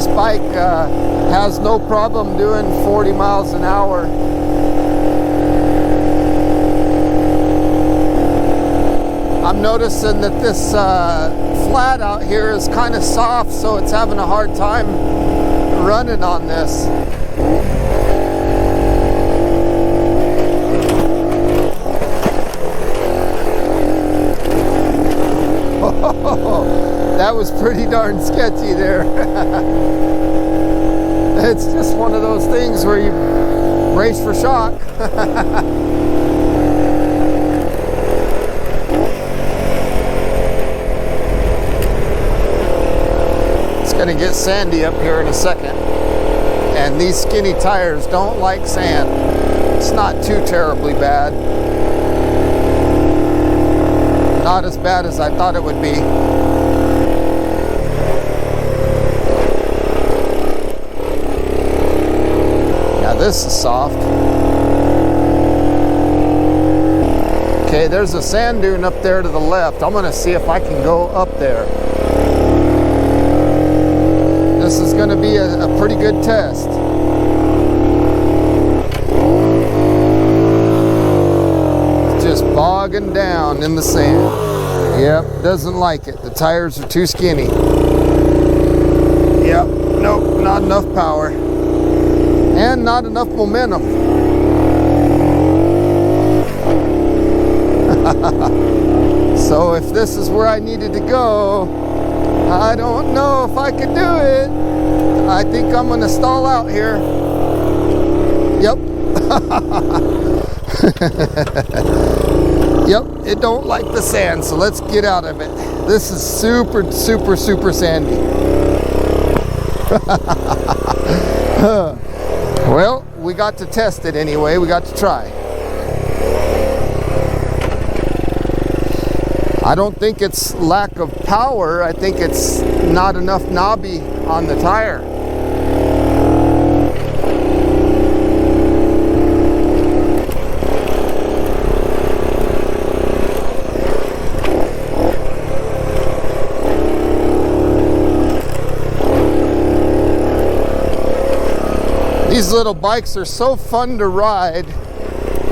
This bike has no problem doing 40 miles an hour. I'm noticing that this flat out here is kind of soft, so it's having a hard time running on this. That was pretty darn sketchy there. It's just one of those things where you brace for shock. It's gonna get sandy up here in a second. And these skinny tires don't like sand. It's not too terribly bad. Not as bad as I thought it would be. Now this is soft. Okay, there's a sand dune up there to the left. I'm gonna see if I can go up there. This is gonna be a pretty good test. Just bogging down in the sand. Yep, doesn't like it. The tires are too skinny. Yep, nope, not enough power. And not enough momentum. So if this is where I needed to go, I don't know if I could do it. I think I'm gonna stall out here. Yep. Yep, it don't like the sand, so let's get out of it. This is super, super, super sandy. Well, we got to test it anyway. We got to try. I don't think it's lack of power. I think it's not enough knobby on the tire. These little bikes are so fun to ride,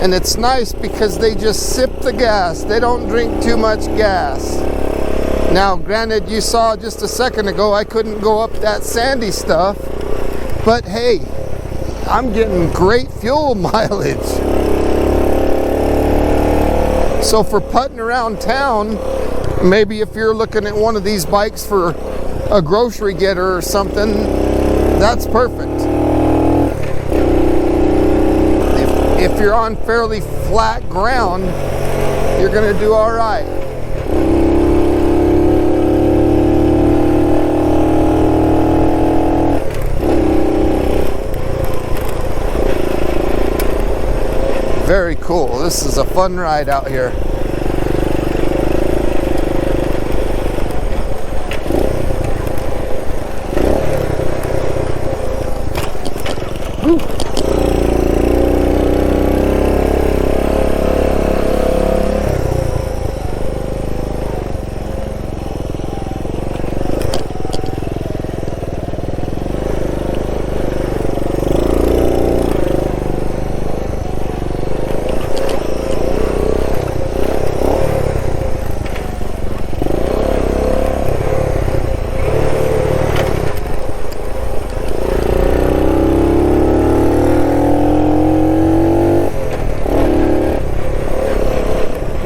and it's nice because they just sip the gas. They don't drink too much gas. Now, granted, you saw just a second ago I couldn't go up that sandy stuff, but hey, I'm getting great fuel mileage. So for putting around town, maybe if you're looking at one of these bikes for a grocery getter or something, that's perfect. If you're on fairly flat ground, you're gonna do all right. Very cool. This is a fun ride out here. Woo.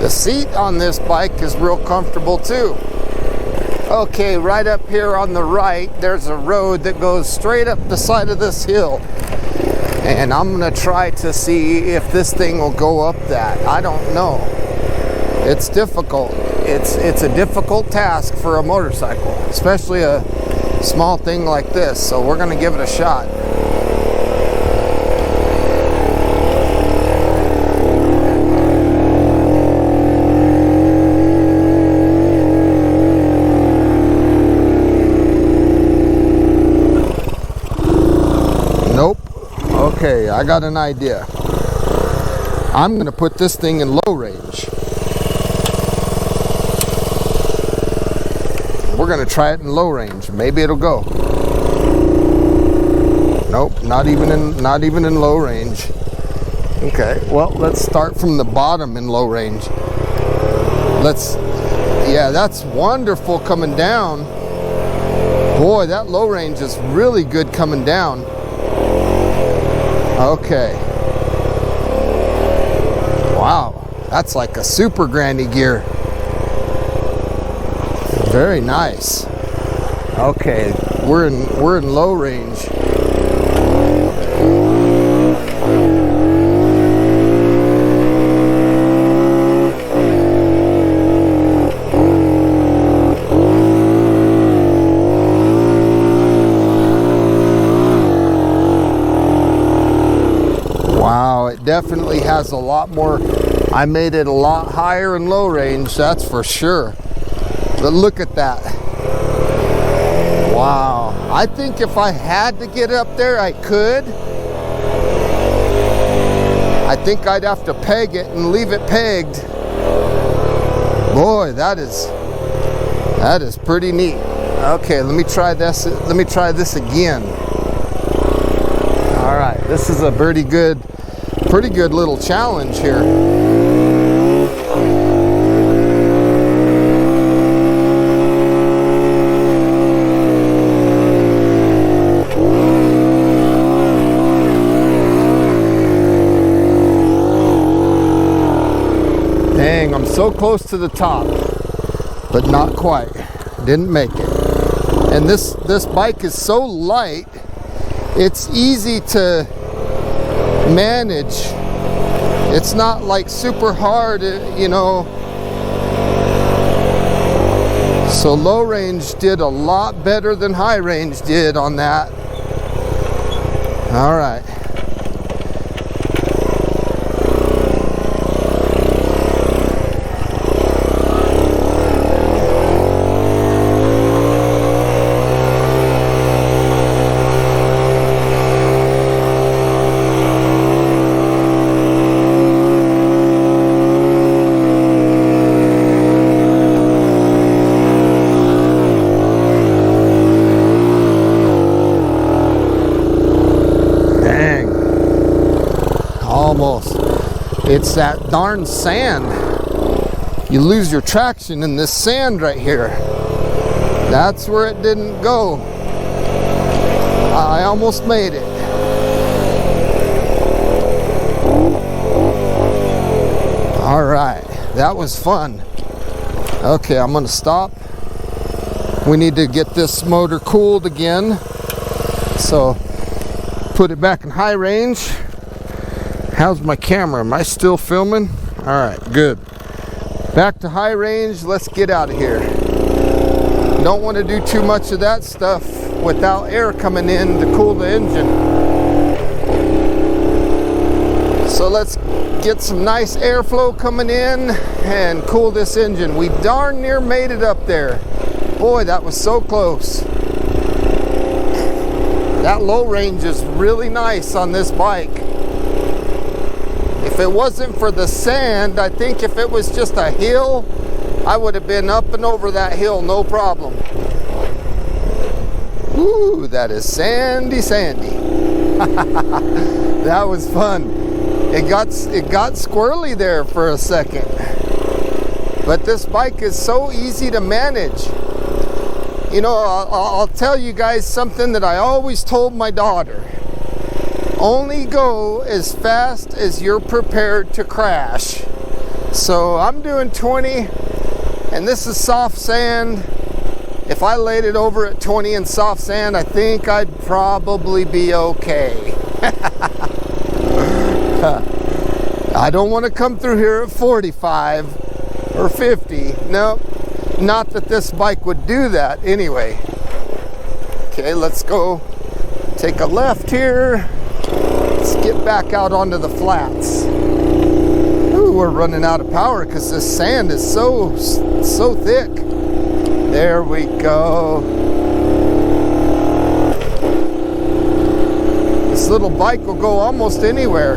The seat on this bike is real comfortable too. Okay, right up here on the right, there's a road that goes straight up the side of this hill. And I'm gonna try to see if this thing will go up that. I don't know. It's difficult. It's a difficult task for a motorcycle, especially a small thing like this. So we're gonna give it a shot. Nope. Okay, I got an idea. I'm gonna put this thing in low range. We're gonna try it in low range. Maybe it'll go. Nope, not even in low range. Okay, well, let's start from the bottom in low range. Yeah, that's wonderful coming down. Boy, that low range is really good coming down. Okay. Wow, that's like a super granny gear. Very nice. Okay, we're in low range. Wow, it definitely has a lot more. I made it a lot higher in low range, that's for sure. But look at that. Wow. I think if I had to get up there, I could. I think I'd have to peg it and leave it pegged. Boy, that is pretty neat. Okay, let me try this. Let me try this again. All right, this is a pretty good little challenge here. Dang, I'm so close to the top, but not quite. Didn't make it. And this bike is so light, it's easy to manage. It's not like super hard, you know. So low range did a lot better than high range did on that. All right. Almost. It's that darn sand. You lose your traction in this sand right here. That's where it didn't go. I almost made it. All right, that was fun. Okay, I'm gonna stop. We need to get this motor cooled again. So put it back in high range. How's my camera? Am I still filming? All right, good. Back to high range. Let's get out of here. Don't want to do too much of that stuff without air coming in to cool the engine. So let's get some nice airflow coming in and cool this engine. We darn near made it up there. Boy, that was so close. That low range is really nice on this bike. If it wasn't for the sand, I think if it was just a hill, I would have been up and over that hill, no problem. Ooh, that is sandy, sandy. That was fun. It got squirrely there for a second. But this bike is so easy to manage. You know, I'll tell you guys something that I always told my daughter. Only go as fast as you're prepared to crash. So I'm doing 20, and this is soft sand. If I laid it over at 20 in soft sand, I think I'd probably be okay. I don't want to come through here at 45 or 50. No, not that this bike would do that anyway. Okay, let's go take a left here. Let's get back out onto the flats. Ooh, we're running out of power because this sand is so thick. There we go. This little bike will go almost anywhere.